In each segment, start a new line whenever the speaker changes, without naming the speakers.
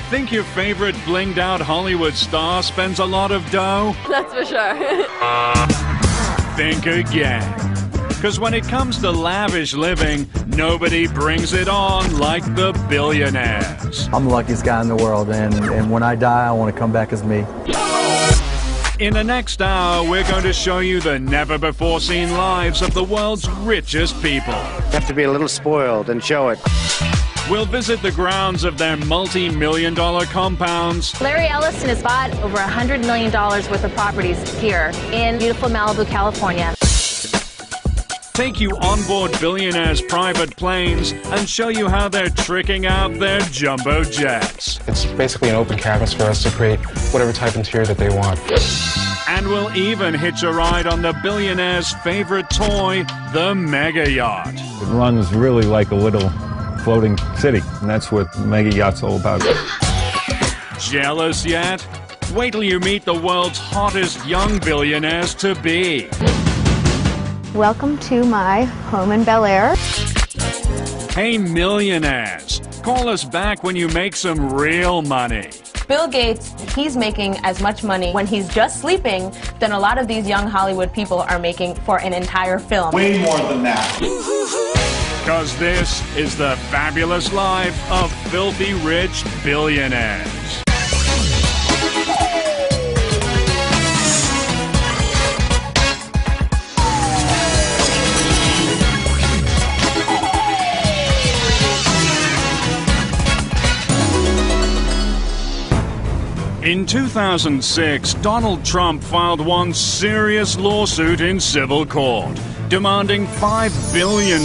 Think your favorite blinged-out Hollywood star spends a lot of dough?
That's for sure.
Think again. Because when it comes to lavish living, nobody brings it on like the billionaires.
I'm the luckiest guy in the world, and when I die, I want to come back as me.
In the next hour, we're going to show you the never-before-seen lives of the world's richest people.
You have to be a little spoiled and show it.
We'll visit the grounds of their multi-million-dollar compounds.
Larry Ellison has bought over $100 million worth of properties here in beautiful Malibu, California.
Take you on board billionaires' private planes and show you how they're tricking out their jumbo jets.
It's basically an open canvas for us to create whatever type of interior that they want.
And we'll even hitch a ride on the billionaire's favorite toy, the mega yacht.
It runs really like a little floating city, and that's what mega yacht's all about.
Jealous yet? Wait till you meet the world's hottest young billionaires to be.
Welcome to my home in Bel Air.
Hey millionaires, call us back when you make some real money.
Bill Gates, he's making as much money when he's just sleeping than a lot of these young Hollywood people are making for an entire film.
Way more than that.
Because this is the fabulous life of filthy rich billionaires. In 2006, Donald Trump filed one serious lawsuit in civil court, demanding $5 billion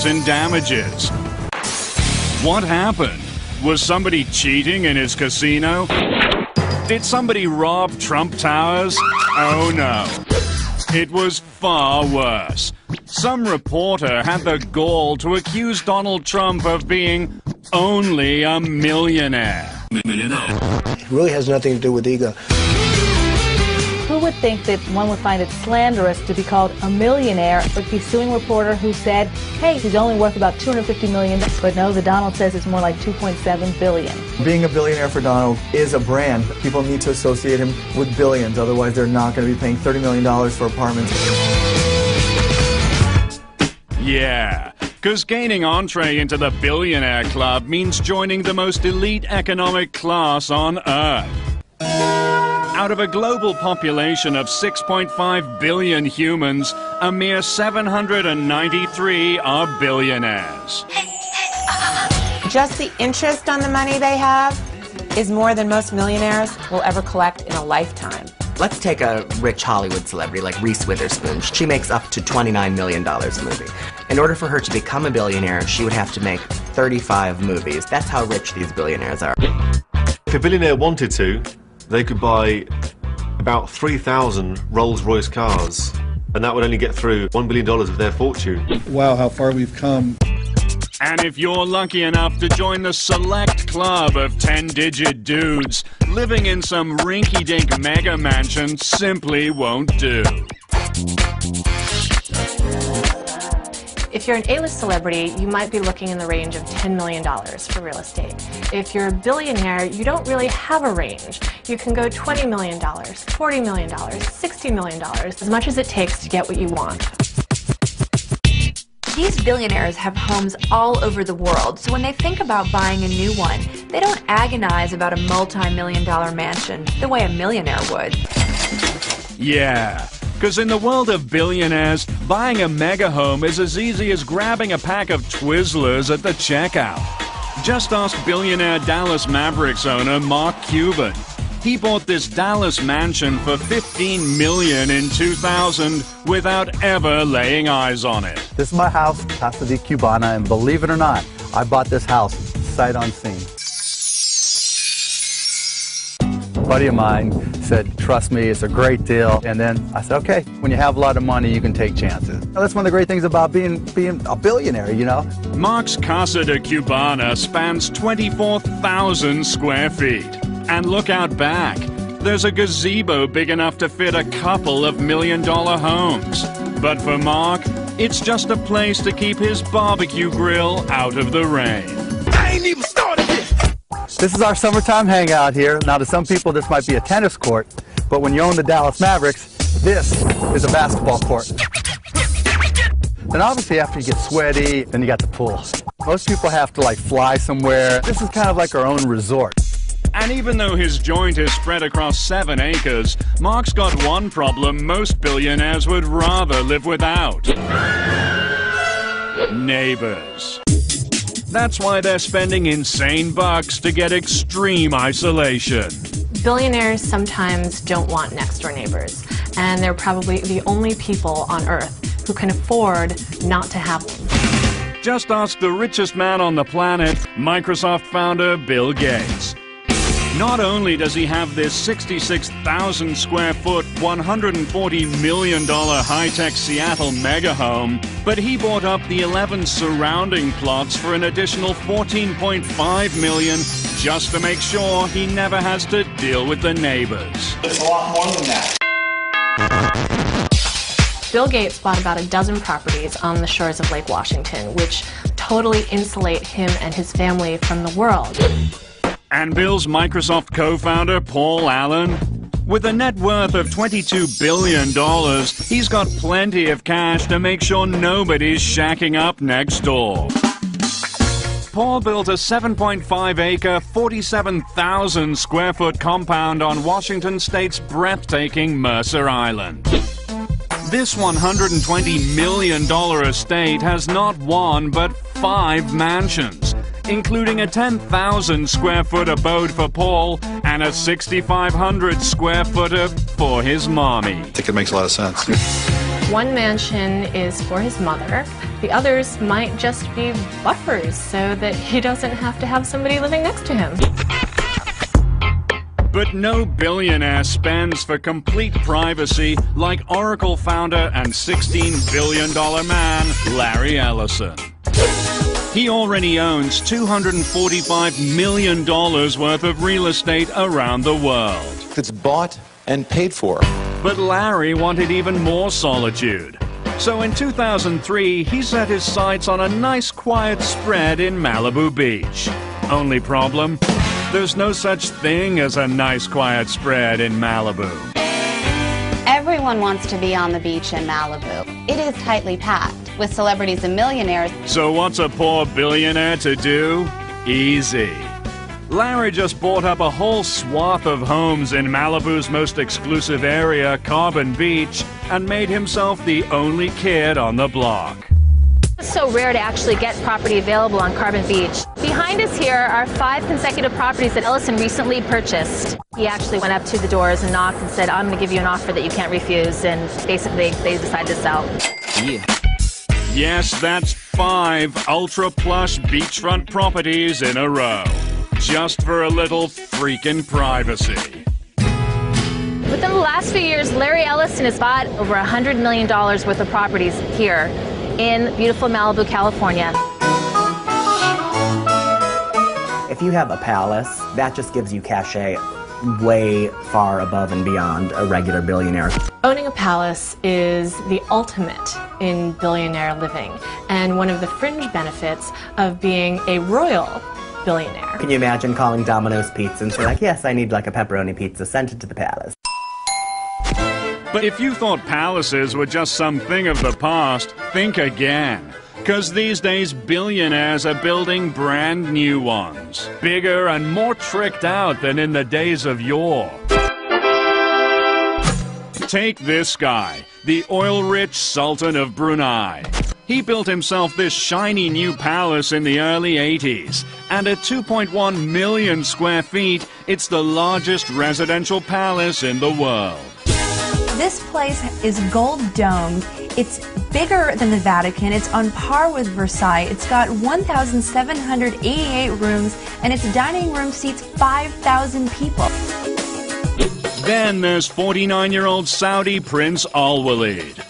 in damages. What happened? Was somebody cheating in his casino? Did somebody rob Trump Towers? Oh no. It was far worse. Some reporter had the gall to accuse Donald Trump of being only a millionaire.
It really has nothing to do with ego.
Who would think that one would find it slanderous to be called a millionaire, but be suing a reporter who said, hey, he's only worth about $250 million, but no, the Donald says it's more like $2.7 billion.
Being a billionaire for Donald is a brand. People need to associate him with billions, otherwise they're not going to be paying $30 million for apartments.
Yeah, because gaining entree into the billionaire club means joining the most elite economic class on Earth. Out of a global population of 6.5 billion humans, a mere 793 are billionaires.
Just the interest on the money they have is more than most millionaires will ever collect in a lifetime.
Let's take a rich Hollywood celebrity like Reese Witherspoon. She makes up to $29 million a movie. In order for her to become a billionaire, she would have to make 35 movies. That's how rich these billionaires are.
If a billionaire wanted to, they could buy about 3,000 Rolls-Royce cars, and that would only get through $1 billion of their fortune.
Wow, how far we've come.
And if you're lucky enough to join the select club of 10-digit dudes, living in some rinky-dink mega mansion simply won't do.
If you're an A-list celebrity, you might be looking in the range of $10 million for real estate. If you're a billionaire, you don't really have a range. You can go $20 million, $40 million, $60 million, as much as it takes to get what you want.
These billionaires have homes all over the world, so when they think about buying a new one, they don't agonize about a multi-million-dollar mansion the way a millionaire would.
Yeah, because in the world of billionaires, buying a mega home is as easy as grabbing a pack of Twizzlers at the checkout. Just ask billionaire Dallas Mavericks owner Mark Cuban. He bought this Dallas mansion for $15 million in 2000 without ever laying eyes on it.
This is my house, Casa de Cubana, and believe it or not, I bought this house sight unseen. A buddy of mine said, trust me, it's a great deal. And then I said, okay, when you have a lot of money, you can take chances. That's one of the great things about being a billionaire, you know?
Mark's Casa de Cubana spans 24,000 square feet. And look out back. There's a gazebo big enough to fit a couple of million-dollar homes. But for Mark, it's just a place to keep his barbecue grill out of the rain.
I ain't even started yet.
This is our summertime hangout here. Now, to some people, this might be a tennis court, but when you own the Dallas Mavericks, this is a basketball court. Then obviously after you get sweaty, then you got the pool. Most people have to like fly somewhere. This is kind of like our own resort.
And even though his joint is spread across 7 acres, Mark's got one problem most billionaires would rather live without. Neighbors. That's why they're spending insane bucks to get extreme isolation.
Billionaires sometimes don't want next-door neighbors, and they're probably the only people on Earth who can afford not to have one.
Just ask the richest man on the planet, Microsoft founder Bill Gates. Not only does he have this 66,000 square foot, $140 million high-tech Seattle mega home, but he bought up the 11 surrounding plots for an additional $14.5 million just to make sure he never has to deal with the neighbors.
It's a lot more than that.
Bill Gates bought about a dozen properties on the shores of Lake Washington, which totally insulate him and his family from the world.
And Bill's Microsoft co-founder, Paul Allen, with a net worth of $22 billion, he's got plenty of cash to make sure nobody's shacking up next door. Paul built a 7.5-acre, 47,000 square foot compound on Washington State's breathtaking Mercer Island. This $120 million estate has not one but 5 mansions, including a 10,000 square foot abode for Paul and a 6,500 square footer for his mommy.
I think it makes a lot of sense.
One mansion is for his mother. The others might just be buffers so that he doesn't have to have somebody living next to him.
But no billionaire spends for complete privacy like Oracle founder and $16 billion man Larry Ellison. He already owns $245 million worth of real estate around the world.
It's bought and paid for.
But Larry wanted even more solitude. So in 2003, he set his sights on a nice quiet spread in Malibu Beach. Only problem? There's no such thing as a nice quiet spread in Malibu.
Everyone wants to be on the beach in Malibu. It is tightly packed with celebrities and millionaires.
So what's a poor billionaire to do? Easy. Larry just bought up a whole swath of homes in Malibu's most exclusive area, Carbon Beach, and made himself the only kid on the block.
It's so rare to actually get property available on Carbon Beach. Behind us here are 5 consecutive properties that Ellison recently purchased. He actually went up to the doors and knocked and said, I'm going to give you an offer that you can't refuse, and basically they decided to sell.
Yeah.
Yes, that's 5 ultra-plush beachfront properties in a row. Just for a little freaking privacy.
Within the last few years, Larry Ellison has bought over $100 million worth of properties here in beautiful Malibu, California.
If you have a palace, that just gives you cachet way far above and beyond a regular billionaire.
Owning a palace is the ultimate in billionaire living, and one of the fringe benefits of being a royal billionaire.
Can you imagine calling Domino's Pizza and say, like, yes, I need like a pepperoni pizza, sent it to the palace.
But if you thought palaces were just something of the past, think again. Because these days, billionaires are building brand new ones. Bigger and more tricked out than in the days of yore. Take this guy, the oil-rich Sultan of Brunei. He built himself this shiny new palace in the early 80s. And at 2.1 million square feet, it's the largest residential palace in the world.
This place is gold domed. It's bigger than the Vatican. It's on par with Versailles. It's got 1,788 rooms, and its dining room seats 5,000 people.
Then there's 49-year-old Saudi Prince Al Walid.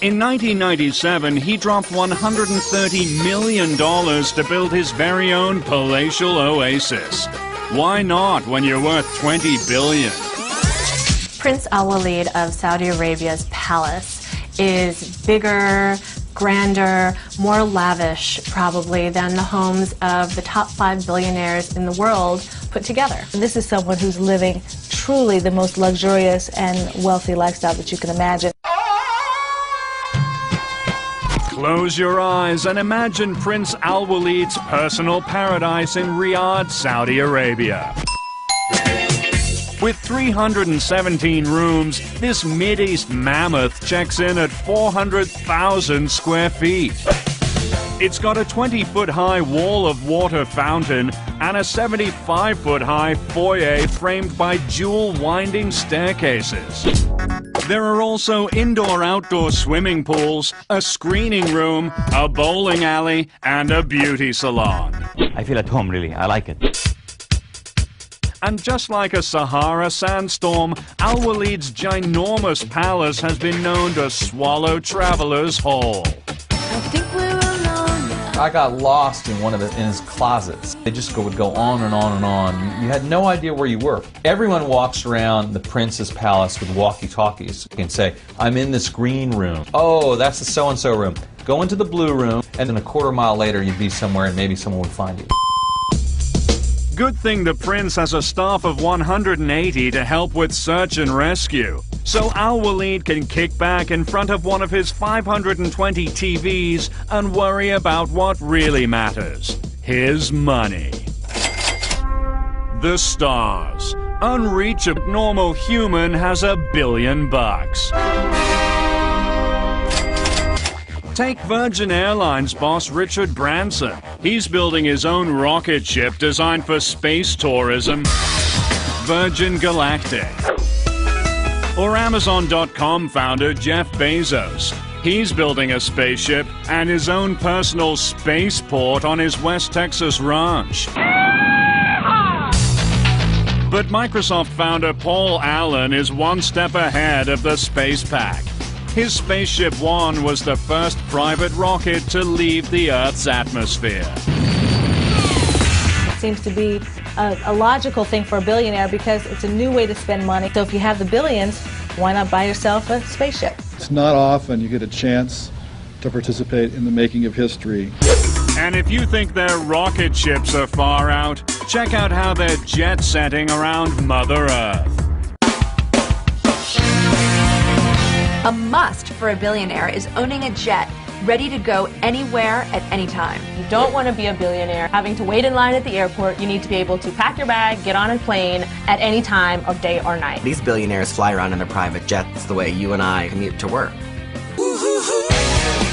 In 1997, he dropped $130 million to build his very own palatial oasis. Why not when you're worth $20 billion?
Prince Al Walid of Saudi Arabia's palace is bigger, grander, more lavish, probably, than the homes of the top 5 billionaires in the world put together.
This is someone who's living truly the most luxurious and wealthy lifestyle that you can imagine.
Close your eyes and imagine Prince Al Walid's personal paradise in Riyadh, Saudi Arabia. With 317 rooms, this Mideast mammoth checks in at 400,000 square feet. It's got a 20-foot-high wall of water fountain and a 75-foot-high foyer framed by jewel-winding staircases. There are also indoor-outdoor swimming pools, a screening room, a bowling alley, and a beauty salon.
I feel at home, really. I like it.
And just like a Sahara sandstorm, Al Walid's ginormous palace has been known to swallow travelers whole.
I got lost in in his closets. They just would go on and on and on. You had no idea where you were. Everyone walks around the prince's palace with walkie-talkies and say, I'm in this green room. Oh, that's the so-and-so room. Go into the blue room, and then a quarter mile later you'd be somewhere and maybe someone would find you.
Good thing the prince has a staff of 180 to help with search and rescue. So Al Walid can kick back in front of one of his 520 TVs and worry about what really matters. His money. The stars. Unreachable normal human has $1 billion. Take Virgin Airlines boss Richard Branson. He's building his own rocket ship designed for space tourism, Virgin Galactic. Or Amazon.com founder Jeff Bezos. He's building a spaceship and his own personal spaceport on his West Texas ranch. But Microsoft founder Paul Allen is one step ahead of the space pack. His Spaceship One was the first private rocket to leave the Earth's atmosphere.
It seems to be a logical thing for a billionaire because it's a new way to spend money. So if you have the billions, why not buy yourself a spaceship?
It's not often you get a chance to participate in the making of history.
And if you think their rocket ships are far out, check out how they're jet-setting around Mother Earth.
A must for a billionaire is owning a jet ready to go anywhere at any time.
You don't want to be a billionaire having to wait in line at the airport. You need to be able to pack your bag, get on a plane at any time of day or night.
These billionaires fly around in their private jets the way you and I commute to work.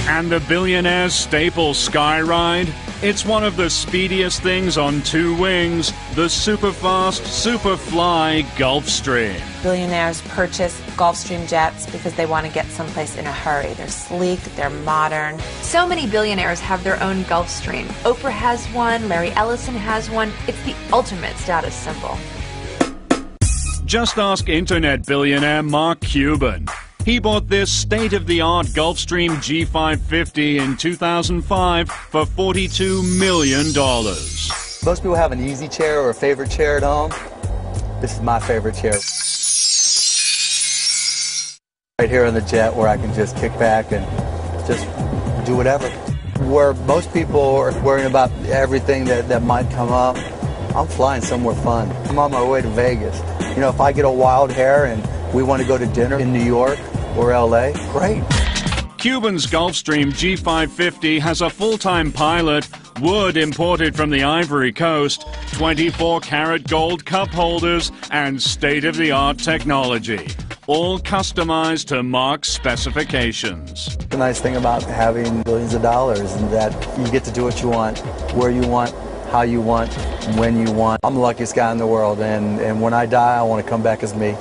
And the billionaire's staple sky ride? It's one of the speediest things on two wings, the super-fast, super-fly Gulfstream.
Billionaires purchase Gulfstream jets because they want to get someplace in a hurry. They're sleek, they're modern.
So many billionaires have their own Gulfstream. Oprah has one, Larry Ellison has one. It's the ultimate status symbol.
Just ask internet billionaire Mark Cuban. He bought this state-of-the-art Gulfstream G550 in 2005 for $42 million.
Most people have an easy chair or a favorite chair at home. This is my favorite chair. Right here on the jet where I can just kick back and just do whatever. Where most people are worrying about everything that might come up, I'm flying somewhere fun. I'm on my way to Vegas. You know, if I get a wild hair and we want to go to dinner in New York or LA, great.
Cuban's Gulfstream G550 has a full-time pilot, wood imported from the Ivory Coast, 24-karat gold cup holders, and state-of-the-art technology, all customized to Mark's specifications.
The nice thing about having billions of dollars is that you get to do what you want, where you want, how you want, when you want. I'm the luckiest guy in the world, and when I die, I want to come back as me.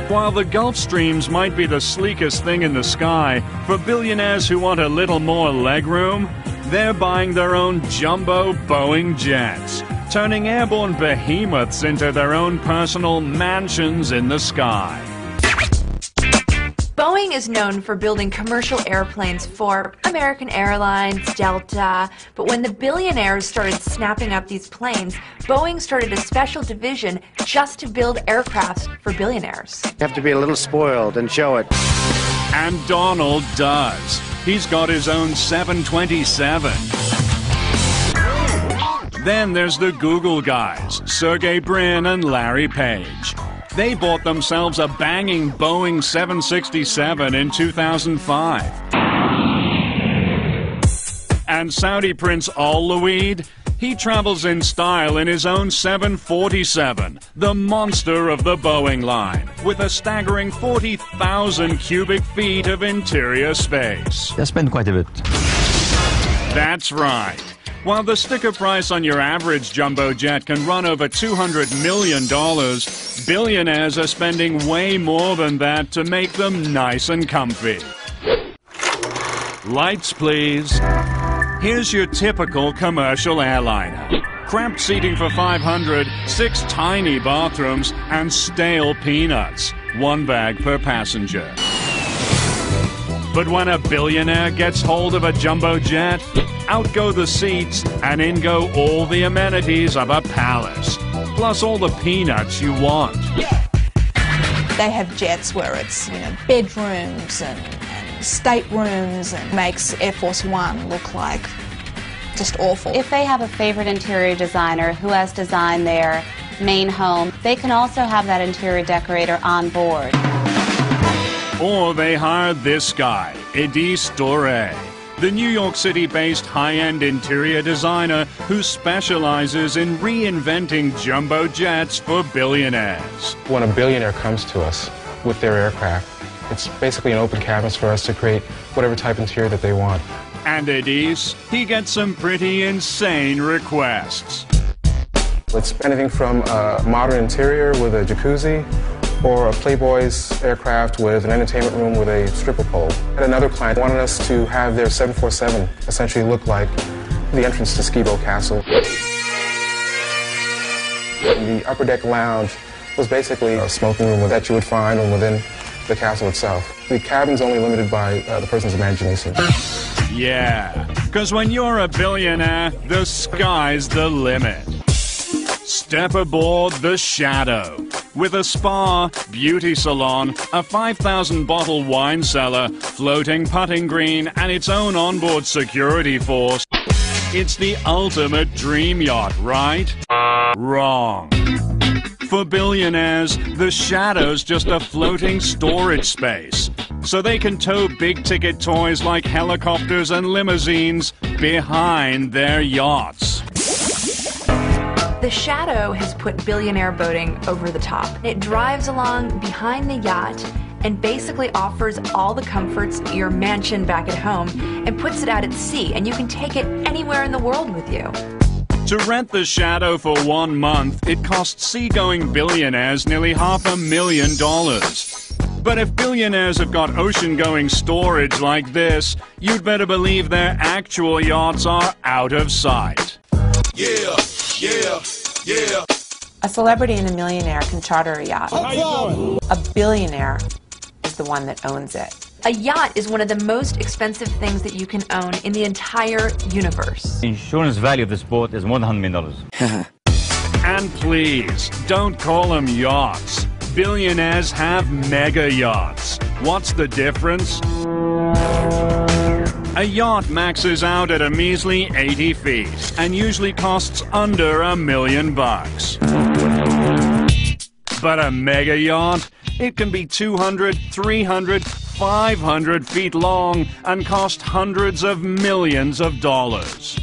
While the Gulfstreams might be the sleekest thing in the sky, for billionaires who want a little more legroom, they're buying their own jumbo Boeing jets, turning airborne behemoths into their own personal mansions in the sky.
Boeing Boeing is known for building commercial airplanes for American Airlines, Delta, but when the billionaires started snapping up these planes, Boeing started a special division just to build aircrafts for billionaires.
You have to be a little spoiled and show it.
And Donald does. He's got his own 727. Then there's the Google guys, Sergey Brin and Larry Page. They bought themselves a banging Boeing 767 in 2005. And Saudi Prince Al Luid, he travels in style in his own 747, the monster of the Boeing line, with a staggering 40,000 cubic feet of interior space.
I spend quite a bit.
That's right. While the sticker price on your average jumbo jet can run over $200 million, billionaires are spending way more than that to make them nice and comfy. Lights, please. Here's your typical commercial airliner. Cramped seating for 500, 6 tiny bathrooms, and stale peanuts. 1 bag per passenger. But when a billionaire gets hold of a jumbo jet, out go the seats, and in go all the amenities of a palace. Plus all the peanuts you want.
They have jets where it's, bedrooms and staterooms, and makes Air Force One look like just awful.
If they have a favorite interior designer who has designed their main home, they can also have that interior decorator on board.
Or they hired this guy, Eddie Storey, the New York City-based high-end interior designer who specializes in reinventing jumbo jets for billionaires.
When a billionaire comes to us with their aircraft, it's basically an open canvas for us to create whatever type interior that they want.
And Eddie's, he gets some pretty insane requests.
It's anything from a modern interior with a jacuzzi, or a Playboy's aircraft with an entertainment room with a stripper pole. And another client wanted us to have their 747 essentially look like the entrance to Skibo Castle. The upper deck lounge was basically a smoking room that you would find within the castle itself. The cabin's only limited by the person's imagination.
Yeah, because when you're a billionaire, the sky's the limit. Step aboard the Shadow. With a spa, beauty salon, a 5,000-bottle wine cellar, floating putting green, and its own onboard security force, it's the ultimate dream yacht, right? Wrong. For billionaires, the Shadow's just a floating storage space, so they can tow big-ticket toys like helicopters and limousines behind their yachts.
The Shadow has put billionaire boating over the top. It drives along behind the yacht and basically offers all the comforts of your mansion back at home and puts it out at sea, and you can take it anywhere in the world with you.
To rent the Shadow for 1 month, it costs seagoing billionaires nearly $500,000. But if billionaires have got ocean-going storage like this, you'd better believe their actual yachts are out of sight.
Yeah.
A celebrity and a millionaire can charter a yacht. A billionaire is the one that owns it.
A yacht is one of the most expensive things that you can own in the entire universe.
The insurance value of this boat is more than $100 million.
And please, don't call them yachts. Billionaires have mega yachts. What's the difference? A yacht maxes out at a measly 80 feet and usually costs under $1 million. But a mega yacht, it can be 200, 300, 500 feet long and cost hundreds of millions of dollars.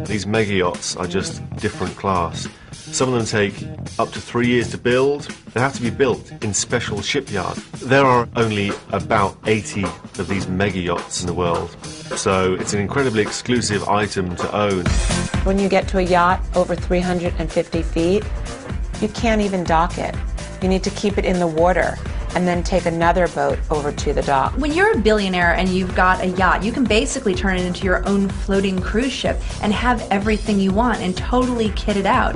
These mega yachts are just different class. Some of them take up to 3 years to build. They have to be built in special shipyards. There are only about 80 of these mega yachts in the world, so it's an incredibly exclusive item to own.
When you get to a yacht over 350 feet, you can't even dock it. You need to keep it in the water and then take another boat over to the dock.
When you're a billionaire and you've got a yacht, you can basically turn it into your own floating cruise ship and have everything you want and totally kit it out.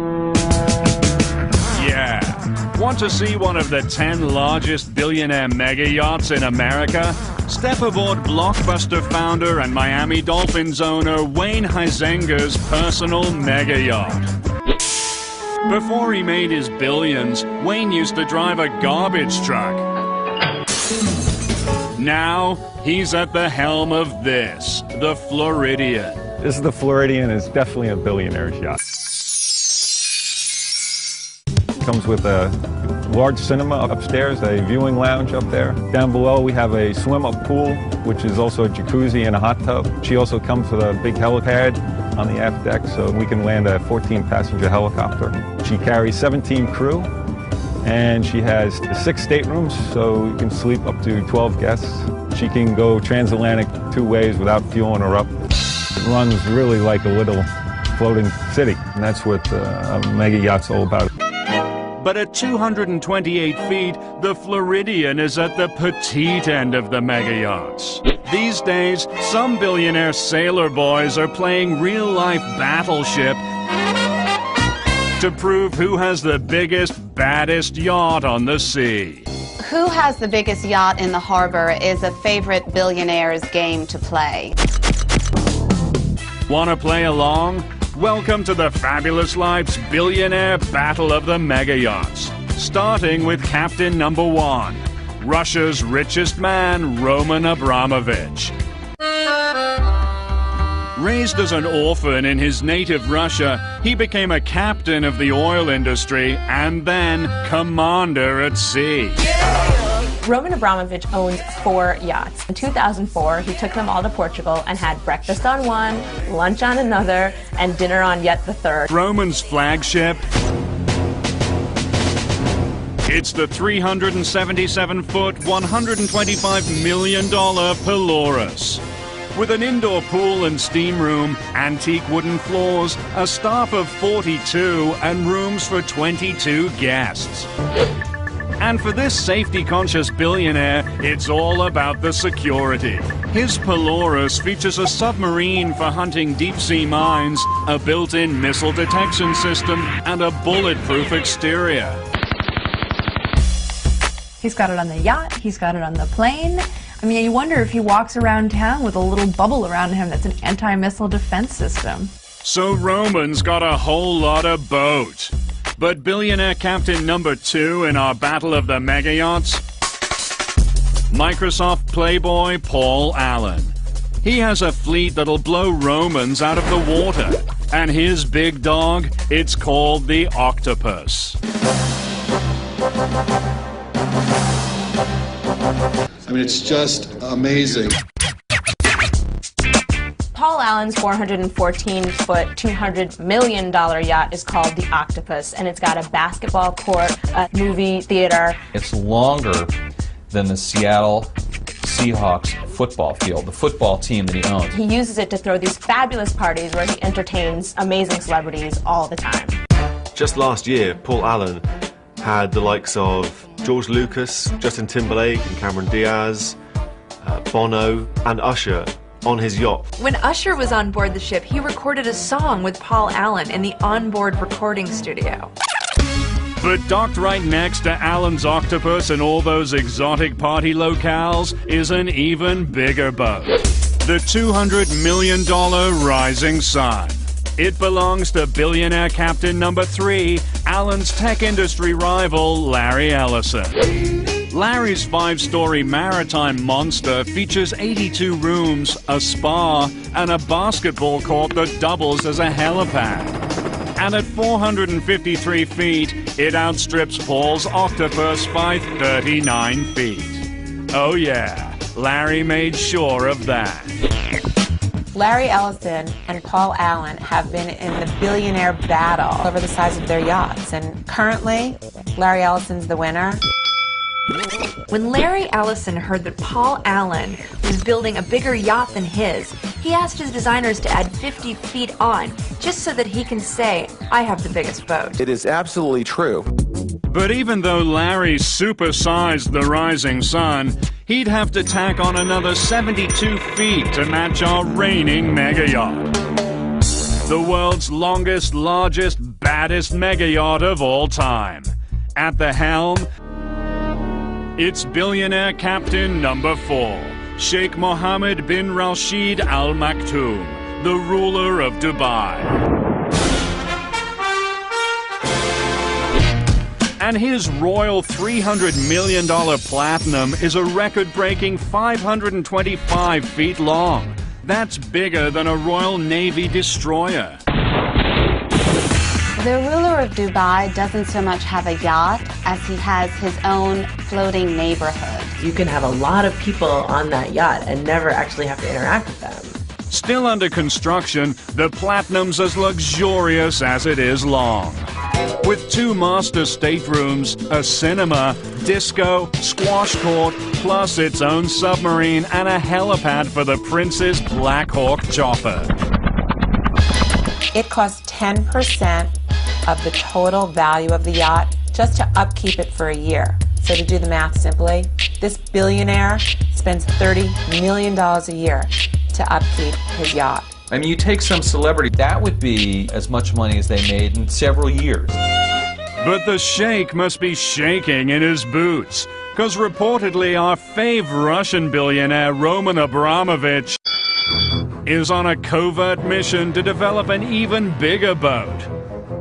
Yeah. Want to see one of the 10 largest billionaire mega yachts in America? Step aboard Blockbuster founder and Miami Dolphins owner Wayne Huizenga's personal mega yacht. Before he made his billions, Wayne used to drive a garbage truck. Now, he's at the helm of this, the Floridian.
This is the Floridian. It's definitely a billionaire's yacht. Comes with a large cinema upstairs, a viewing lounge up there. Down below we have a swim-up pool, which is also a jacuzzi and a hot tub. She also comes with a big helipad on the aft deck, so we can land a 14-passenger helicopter. She carries 17 crew, and she has 6 staterooms, so you can sleep up to 12 guests. She can go transatlantic 2 ways without fueling her up. It runs really like a little floating city, and that's what a mega yacht's all about.
But at 228 feet, the Floridian is at the petite end of the mega yachts. These days, some billionaire sailor boys are playing real-life battleship to prove who has the biggest, baddest yacht on the sea.
Who has the biggest yacht in the harbor is a favorite billionaire's game to play.
Want to play along? Welcome to the Fabulous Life's Billionaire Battle of the Mega Yachts. Starting with Captain Number 1, Russia's richest man, Roman Abramovich. Raised as an orphan in his native Russia, he became a captain of the oil industry and then commander at sea.
Roman Abramovich owns 4 yachts. In 2004, he took them all to Portugal and had breakfast on one, lunch on another, and dinner on yet the third.
Roman's flagship, it's the 377-foot, $125 million Polaris. With an indoor pool and steam room, antique wooden floors, a staff of 42, and rooms for 22 guests. And for this safety-conscious billionaire, it's all about the security. His Polaris features a submarine for hunting deep-sea mines, a built-in missile detection system, and a bulletproof exterior.
He's got it on the yacht, he's got it on the plane. I mean, you wonder if he walks around town with a little bubble around him that's an anti-missile defense system.
So Roman's got a whole lot of boat. But billionaire Captain Number 2 in our Battle of the Mega Yachts? Microsoft playboy Paul Allen. He has a fleet that'll blow Romans out of the water. And his big dog, it's called the Octopus.
I mean, it's just amazing.
Paul Allen's 414-foot, $200 million yacht is called the Octopus, and it's got a basketball court, a movie theater.
It's longer than the Seattle Seahawks football field, the football team that he owns.
He uses it to throw these fabulous parties where he entertains amazing celebrities all the time.
Just last year, Paul Allen had the likes of George Lucas, Justin Timberlake and Cameron Diaz, Bono and Usher on his yacht.
When Usher was on board the ship, he recorded a song with Paul Allen in the onboard recording studio.
But docked right next to Allen's Octopus and all those exotic party locales is an even bigger boat. The $200 million Rising Sun. It belongs to billionaire Captain Number 3, Allen's tech industry rival, Larry Ellison. Larry's 5-story maritime monster features 82 rooms, a spa, and a basketball court that doubles as a helipad. And at 453 feet, it outstrips Paul's Octopus by 39 feet. Oh yeah, Larry made sure of that.
Larry Ellison and Paul Allen have been in the billionaire battle over the size of their yachts, and currently, Larry Ellison's the winner.
When Larry Ellison heard that Paul Allen was building a bigger yacht than his, he asked his designers to add 50 feet on, just so that he can say, I have the biggest boat.
It is absolutely true.
But even though Larry supersized the Rising Sun, he'd have to tack on another 72 feet to match our reigning mega yacht. The world's longest, largest, baddest mega yacht of all time. At the helm, it's billionaire captain number 4, Sheikh Mohammed bin Rashid Al Maktoum, the ruler of Dubai. And his royal $300 million Platinum is a record-breaking 525 feet long. That's bigger than a Royal Navy destroyer.
The ruler of Dubai doesn't so much have a yacht as he has his own floating neighborhood.
You can have a lot of people on that yacht and never actually have to interact with them.
Still under construction, the Platinum's as luxurious as it is long. With 2 master staterooms, a cinema, disco, squash court, plus its own submarine and a helipad for the Prince's Black Hawk chopper.
It costs 10% of the total value of the yacht just to upkeep it for a year. So to do the math simply, this billionaire spends $30 million a year to upkeep his yacht.
I mean, you take some celebrity, that would be as much money as they made in several years.
But the sheikh must be shaking in his boots, because reportedly our fave Russian billionaire Roman Abramovich is on a covert mission to develop an even bigger boat.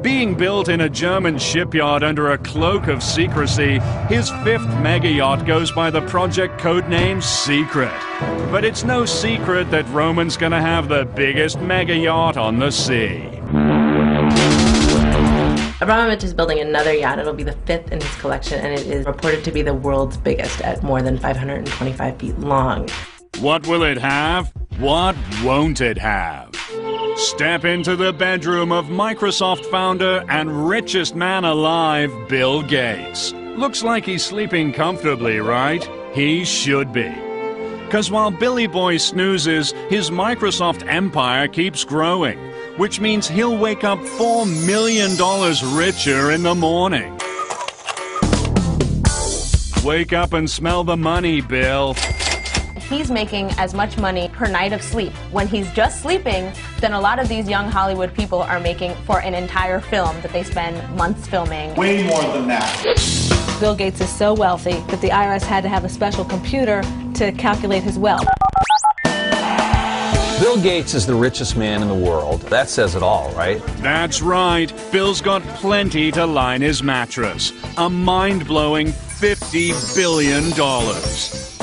Being built in a German shipyard under a cloak of secrecy, his 5th mega yacht goes by the project codename Secret. But it's no secret that Roman's gonna have the biggest mega yacht on the sea.
Abramovich is building another yacht. It'll be the 5th in his collection, and it is reported to be the world's biggest at more than 525 feet long.
What will it have? What won't it have? Step into the bedroom of Microsoft founder and richest man alive, Bill Gates. Looks like he's sleeping comfortably, right? He should be. 'Cause while Billy Boy snoozes, his Microsoft empire keeps growing, which means he'll wake up $4 million richer in the morning. Wake up and smell the money, Bill.
He's making as much money per night of sleep when he's just sleeping than a lot of these young Hollywood people are making for an entire film that they spend months filming.
Way more than that.
Bill Gates is so wealthy that the IRS had to have a special computer to calculate his wealth.
Bill Gates is the richest man in the world. That says it all, right?
That's right. Bill's got plenty to line his mattress. A mind-blowing $50 billion.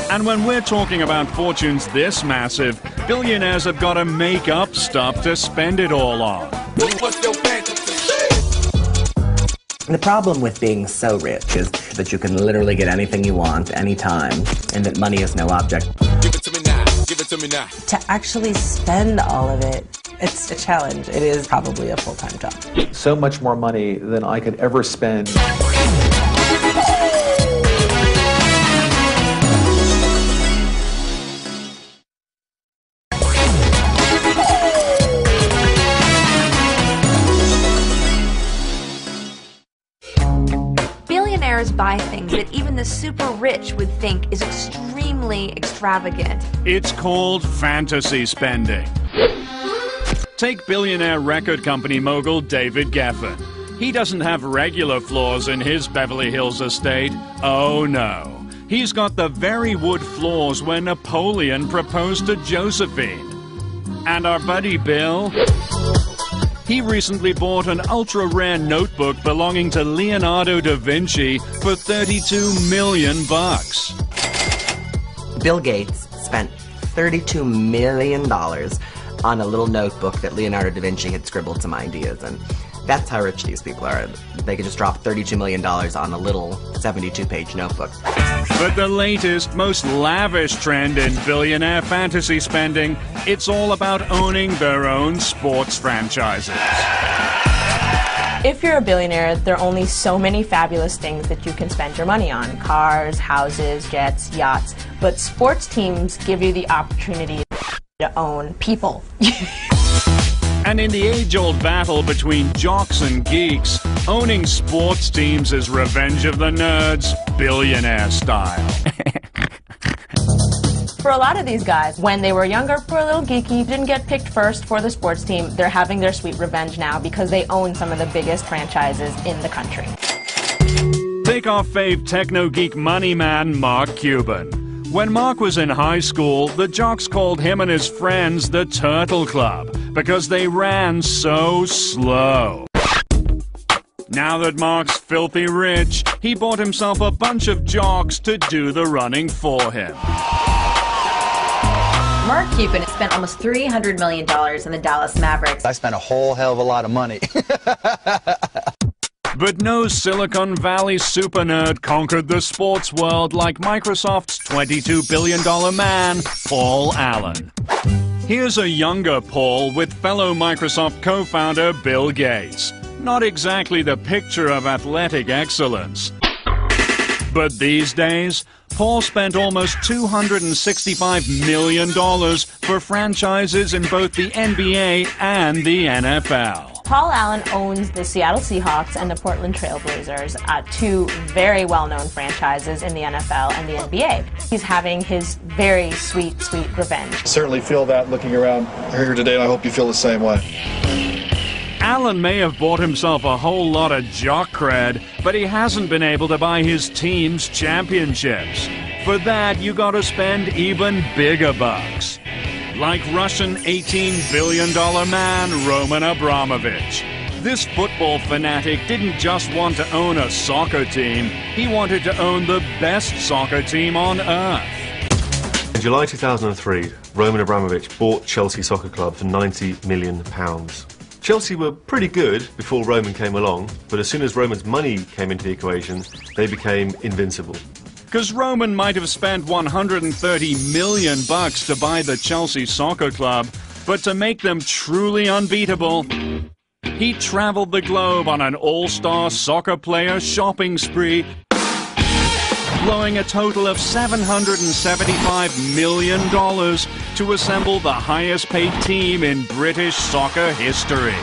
And when we're talking about fortunes this massive, billionaires have got to make up stuff to spend it all on.
The problem with being so rich is that you can literally get anything you want, anytime, and that money is no object.
Give it to me now. Give it to me now.
To actually spend all of it, it's a challenge. It is probably a full-time job.
So much more money than I could ever spend.
Billionaires buy things that even the super rich would think is extremely extravagant.
It's called fantasy spending. Take billionaire record company mogul David Geffen. He doesn't have regular floors in his Beverly Hills estate. Oh no. He's got the very wood floors where Napoleon proposed to Josephine. And our buddy Bill? He recently bought an ultra-rare notebook belonging to Leonardo da Vinci for $32 million.
Bill Gates spent $32 million on a little notebook that Leonardo da Vinci had scribbled some ideas in. That's how rich these people are. They could just drop $32 million on a little 72-page notebook.
But the latest, most lavish trend in billionaire fantasy spending, it's all about owning their own sports franchises.
If you're a billionaire, there are only so many fabulous things that you can spend your money on. Cars, houses, jets, yachts. But sports teams give you the opportunity to own people.
And in the age-old battle between jocks and geeks, owning sports teams is revenge of the nerds, billionaire style.
For a lot of these guys, when they were younger, poor little geeky, didn't get picked first for the sports team. They're having their sweet revenge now because they own some of the biggest franchises in the country.
Take our fave techno-geek money man, Mark Cuban. When Mark was in high school, the jocks called him and his friends the Turtle Club because they ran so slow. Now that Mark's filthy rich, he bought himself a bunch of jocks to do the running for him.
Mark Cuban spent almost $300 million in the Dallas Mavericks.
I spent a whole hell of a lot of money.
But no Silicon Valley super nerd conquered the sports world like Microsoft's $22 billion man, Paul Allen. Here's a younger Paul with fellow Microsoft co-founder Bill Gates. Not exactly the picture of athletic excellence. But these days, Paul spent almost $265 million for franchises in both the NBA and the NFL.
Paul Allen owns the Seattle Seahawks and the Portland Trail Blazers, two very well-known franchises in the NFL and the NBA. He's having his very sweet, sweet revenge.
Certainly feel that looking around here today, and I hope you feel the same way.
Allen may have bought himself a whole lot of jock cred, but he hasn't been able to buy his team's championships. For that, you gotta spend even bigger bucks. Like Russian $18 billion man Roman Abramovich. This football fanatic didn't just want to own a soccer team, he wanted to own the best soccer team on earth.
In July 2003, Roman Abramovich bought Chelsea Soccer Club for £90 million. Chelsea were pretty good before Roman came along, but as soon as Roman's money came into the equation, they became invincible.
Because Roman might have spent $130 million to buy the Chelsea Soccer Club, but to make them truly unbeatable, he traveled the globe on an all-star soccer player shopping spree, blowing a total of $775 million to assemble the highest-paid team in British soccer history.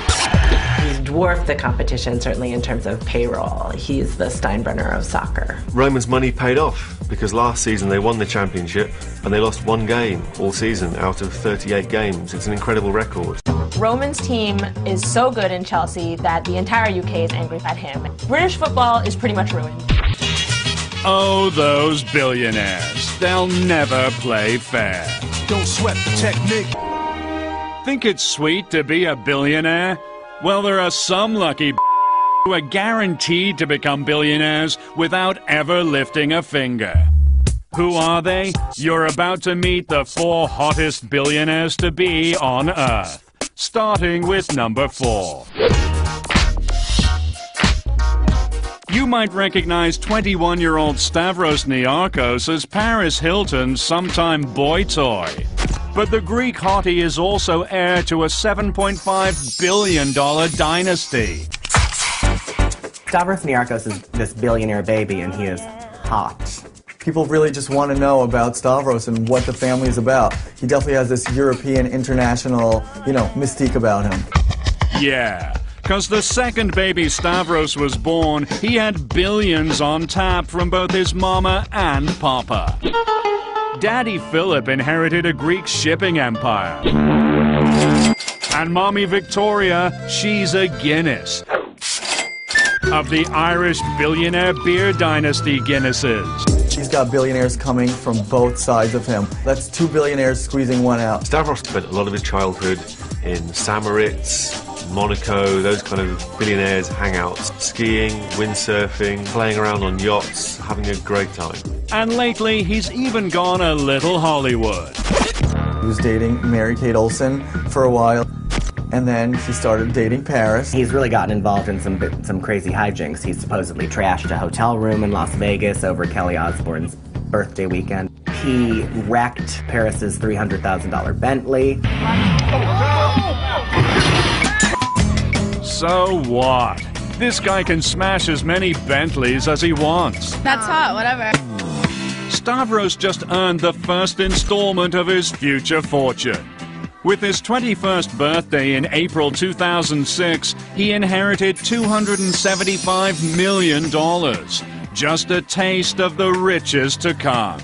He's dwarfed the competition, certainly in terms of payroll. He's the Steinbrenner of soccer.
Roman's money paid off because last season they won the championship and they lost one game all season out of 38 games. It's an incredible record.
Roman's team is so good in Chelsea that the entire UK is angry at him. British football is pretty much ruined.
Oh, those billionaires. They'll never play fair.
Don't sweat the technique.
Think it's sweet to be a billionaire? Well, there are some lucky who are guaranteed to become billionaires without ever lifting a finger. Who are they? You're about to meet the 4 hottest billionaires to be on Earth. Starting with number 4. You might recognize 21-year-old Stavros Niarchos as Paris Hilton's sometime boy toy. But the Greek hottie is also heir to a $7.5 billion dynasty.
Stavros Niarchos is this billionaire baby, and he is hot.
People really just want to know about Stavros and what the family is about. He definitely has this European, international, mystique about him.
Yeah, because the second baby Stavros was born, he had billions on tap from both his mama and papa. Daddy Philip inherited a Greek shipping empire. And Mommy Victoria, she's a Guinness. Of the Irish billionaire beer dynasty Guinnesses.
He's got billionaires coming from both sides of him. That's 2 billionaires squeezing one out.
Stavros spent a lot of his childhood in Samoritz, Monaco, those kind of billionaires' hangouts. Skiing, windsurfing, playing around on yachts, having a great time.
And lately, he's even gone a little Hollywood.
He was dating Mary-Kate Olsen for a while, and then he started dating Paris.
He's really gotten involved in some crazy hijinks. He supposedly trashed a hotel room in Las Vegas over Kelly Osbourne's birthday weekend. He wrecked Paris's $300,000 Bentley.
So what? This guy can smash as many Bentleys as he wants.
That's hot, whatever.
Stavros just earned the first installment of his future fortune. With his 21st birthday in April 2006, he inherited $275 million. Just a taste of the riches to come.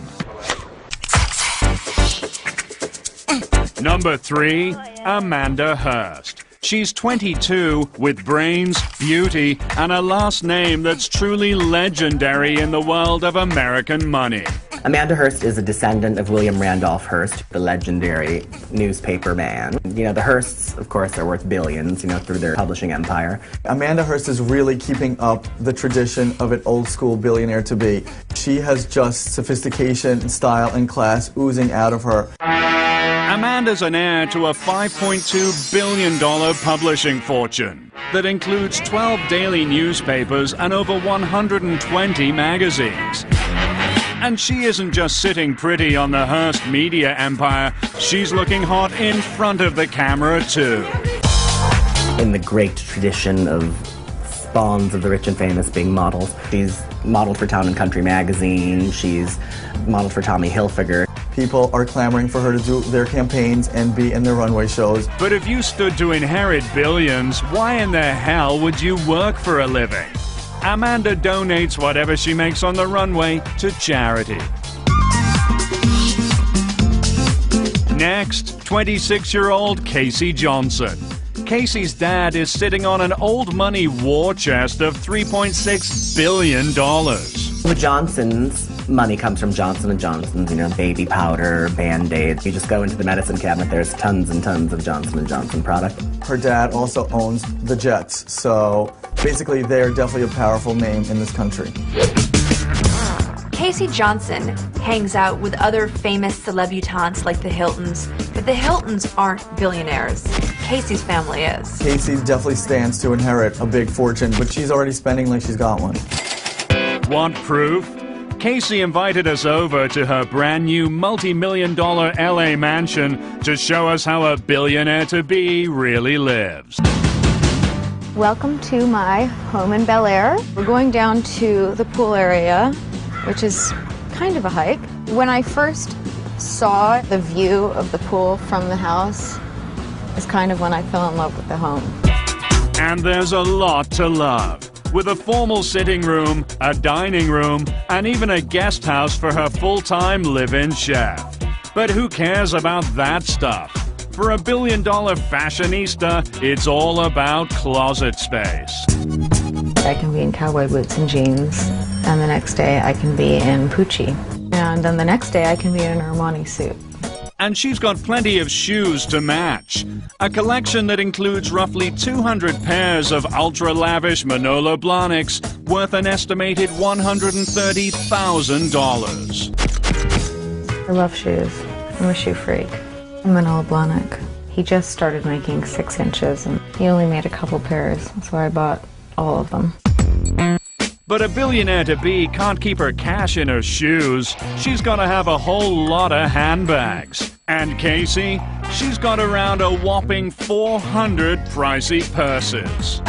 Number 3, Amanda Hearst. She's 22 with brains, beauty, and a last name that's truly legendary in the world of American money.
Amanda Hearst is a descendant of William Randolph Hearst, the legendary newspaper man. You know, the Hearsts, of course, are worth billions, through their publishing empire.
Amanda Hearst is really keeping up the tradition of an old-school billionaire-to-be. She has just sophistication, style, and class oozing out of her.
Amanda's an heir to a $5.2 billion publishing fortune that includes 12 daily newspapers and over 120 magazines. And she isn't just sitting pretty on the Hearst media empire, she's looking hot in front of the camera too.
In the great tradition of spawns of the rich and famous being models, she's modeled for Town & Country magazine, she's modeled for Tommy Hilfiger.
People are clamoring for her to do their campaigns and be in their runway shows.
But if you stood to inherit billions, why in the hell would you work for a living? Amanda donates whatever she makes on the runway to charity. Next, 26-year-old Casey Johnson. Casey's dad is sitting on an old money war chest of $3.6 billion.
The Johnsons' money comes from Johnson & Johnson's, baby powder, Band-Aids. You just go into the medicine cabinet, there's tons and tons of Johnson & Johnson product.
Her dad also owns the Jets, so basically they're definitely a powerful name in this country.
Casey Johnson hangs out with other famous celebutantes like the Hiltons, but the Hiltons aren't billionaires. Casey's family is.
Casey definitely stands to inherit a big fortune, but she's already spending like she's got one.
Want proof? Casey invited us over to her brand new multi-million-dollar LA mansion to show us how a billionaire-to-be really lives.
Welcome to my home in Bel Air. We're going down to the pool area, which is kind of a hike. When I first saw the view of the pool from the house, is kind of when I fell in love with the home.
And there's a lot to love. With a formal sitting room, a dining room, and even a guest house for her full-time live-in chef. But who cares about that stuff? For a billion-dollar fashionista, it's all about closet space.
I can be in cowboy boots and jeans, and the next day I can be in Pucci. And then the next day I can be in an Armani suit.
And she's got plenty of shoes to match. A collection that includes roughly 200 pairs of ultra-lavish Manolo Blahniks worth an estimated $130,000.
I love shoes. I'm a shoe freak. Manolo Blahnik. He just started making 6 inches, and he only made a couple pairs, so I bought all of them.
But a billionaire-to-be can't keep her cash in her shoes. She's got to have a whole lot of handbags. And Casey, she's got around a whopping 400 pricey purses.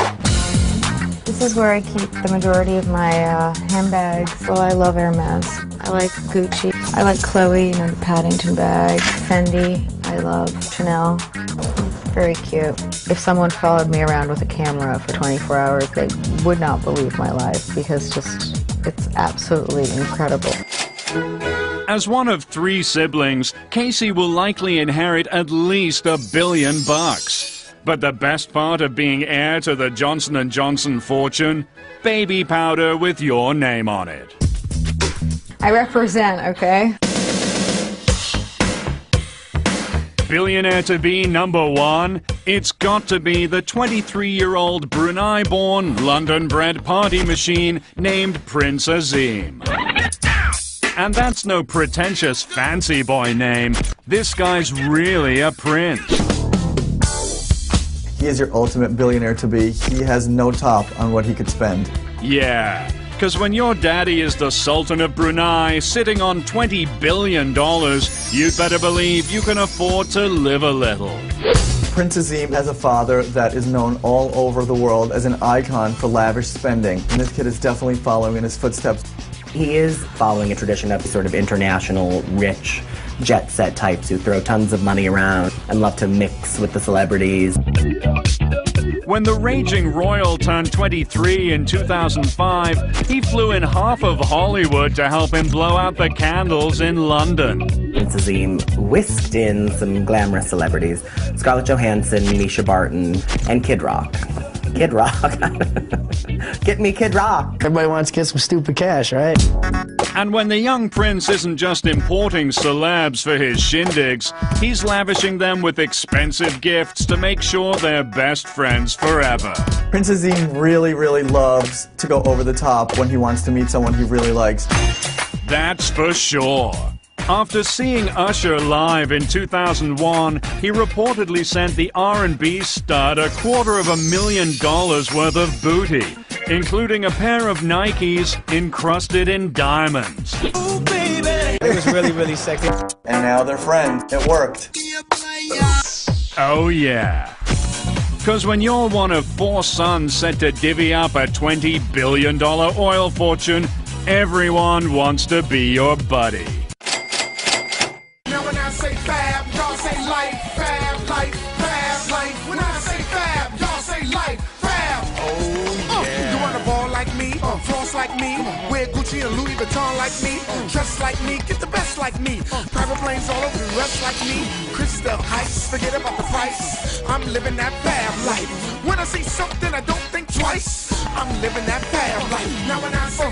This is where I keep the majority of my handbags. Well, I love Hermes. I like Gucci. I like Chloe, the Paddington bag. Fendi. I love Chanel. Very cute. If someone followed me around with a camera for 24 hours, they would not believe my life because it's absolutely incredible.
As one of 3 siblings, Casey will likely inherit at least $1 billion. But the best part of being heir to the Johnson & Johnson fortune? Baby powder with your name on it.
I represent, okay?
Billionaire-to-be number 1, it's got to be the 23-year-old Brunei-born, London-bred party machine named Prince Azim. And that's no pretentious fancy boy name. This guy's really a prince.
He is your ultimate billionaire-to-be. He has no top on what he could spend.
Yeah. Because when your daddy is the Sultan of Brunei, sitting on $20 billion, you'd better believe you can afford to live a little.
Prince Azim has a father that is known all over the world as an icon for lavish spending, and this kid is definitely following in his footsteps.
He is following a tradition of sort of international, rich, jet-set types who throw tons of money around and love to mix with the celebrities.
When the raging royal turned 23 in 2005, he flew in half of Hollywood to help him blow out the candles in London.
Prince Azim whisked in some glamorous celebrities: Scarlett Johansson, Misha Barton, and Kid Rock. Kid Rock. Get me Kid Rock.
Everybody wants to get some stupid cash, right?
And when the young prince isn't just importing celebs for his shindigs, he's lavishing them with expensive gifts to make sure they're best friends forever.
Prince Azim really, really loves to go over the top when he wants to meet someone he really likes.
That's for sure. After seeing Usher live in 2001, he reportedly sent the R&B stud $250,000 worth of booty, including a pair of Nikes encrusted in diamonds.
Ooh, baby. It was really, really sexy.
And now they're friends. It worked.
Oh yeah. Because when you're one of 4 sons set to divvy up a $20 billion oil fortune, everyone wants to be your buddy.
Now when I say fab, y'all say life, fab, life, fab, life. When I say fab, y'all say life, fab. Oh, yeah. You wanna ball like me, floss like me, wear Gucci and Louis Vuitton like me, dress like me, get the best like me, private planes all over the rest like me, crystal heights, forget about the price. I'm living that fab life. When I see something I don't think twice, I'm living that fab life. Now when I say